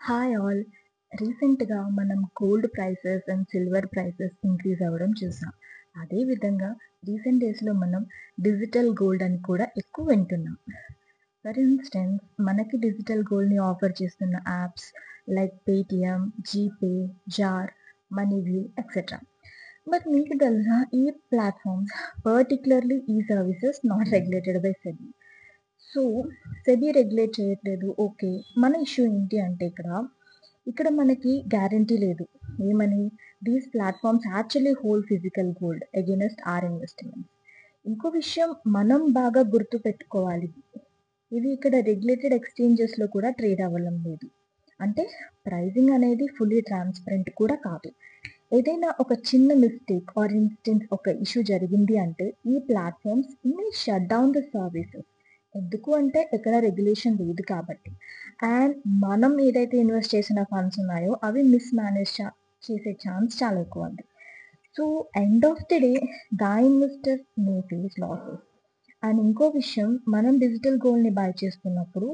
Hi all. రీసెంట్‌గా మనం gold prices and silver prices increase అవ్వడం చూసాం. అదే విధంగా రీసెంట్ డేస్‌లో మనం డిజిటల్ గోల్డ్ అని కూడా ఎక్కువ వింటున్నాం. ఫర్ ఇన్‌స్టెన్స్ మనకి డిజిటల్ గోల్డ్‌ని ఆఫర్ చేస్తున్న apps like Paytm, GPay, Jar, Moneyview etcetera. But మీకు తెలుసా ఈ ప్లాట్‌ఫార్మ్స్ పర్టిక్యులర్‌లీ ఈ services not regulated by SEBI. So, SEBI regulate చేయట్లేదు. ఓకే. మన ఇష్యూ ఏంటి అంటే ఇక్కడ మనకి గ్యారంటీ లేదు. ఏమని? These platforms actually hold physical gold against our investments. ఇంకో విషయం మనం బాగా గుర్తుపెట్టుకోవాలి. ఇవి ఇక్కడ రెగ్యులేటెడ్ ఎక్స్‌చేంజెస్‌లో కూడా ట్రేడ్ అవ్వడం లేదు. అంటే ప్రైజింగ్ అనేది ఫుల్లీ ట్రాన్స్‌పరెంట్ కూడా కాదు. ఏదైనా ఒక చిన్న మిస్టేక్ ఆర్ ఇన్స్టెన్స్ ఒక ఇష్యూ జరిగింది అంటే ఈ platforms May shut down the services. ఎందుకు అంటే ఎక్కడ రెగ్యులేషన్ లేదు కాబట్టి. అండ్ మనం ఏదైతే ఇన్వెస్ట్ చేసిన ఫండ్స్ ఉన్నాయో అవి మిస్‌మేనేజ్ చేసే ఛాన్స్ చాలా ఎక్కువ ఉంది. So, end of the day the investor May face losses. And ఇంకో విషయం మనం డిజిటల్ గోల్డ్‌ని బై చేస్తున్నప్పుడు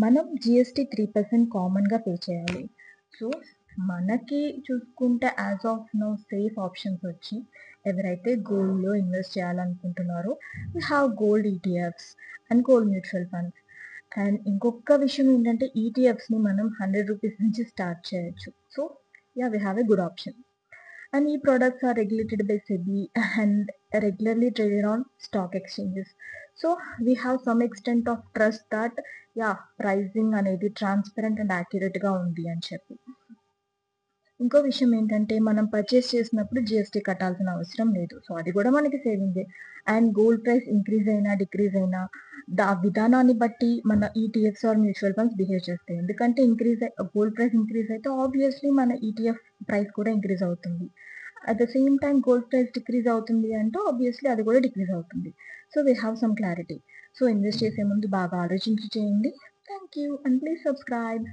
మనం జీఎస్టీ 3% కామన్‌గా పే చేయాలి. సో, మనకి చూసుకుంటే as of now safe options వచ్చి ఎవరైతే గోల్డ్‌లో ఇన్వెస్ట్ చేయాలనుకుంటున్నారో we have gold ETFs and gold mutual funds. And ఇంకొక విషయం ఏంటంటే ఈటీఎఫ్స్‌ని మనం రూ. 100 నుంచి స్టార్ట్ చేయొచ్చు. So, yeah! We have a good option. And e-products are regulated by SEBI and regularly traded on stock exchanges. So we have some extent of trust that yeah, pricing అనేది transparent and accurate గా ఉంది అని చెప్పి. ఇంకో విషయం ఏంటంటే మనం purchase చేసినప్పుడు జీఎస్టీ కట్టాల్సిన అవసరం లేదు. సో అది కూడా మనకి సేవింగే. అండ్ గోల్డ్ ప్రైస్ ఇంక్రీజ్ అయినా, డిక్రీజ్ అయినా విధానాన్ని బట్టి మన ETFs or mutual funds behave చేస్తాయి. ఎందుకంటే గోల్డ్ ప్రైస్ ఇంక్రీజ్ అయితే ఆబ్వియస్లీ మన ఈటీఎఫ్ ప్రైస్ కూడా ఇంక్రీజ్ అవుతుంది. At the same time gold price decrease అవుతుంది అంటే ఆబ్వియస్లీ అది కూడా డిక్రీజ్ అవుతుంది. So we have some clarity. So invest చేసే ముందు బాగా ఆలోచించి చేయండి. Thank you and please subscribe.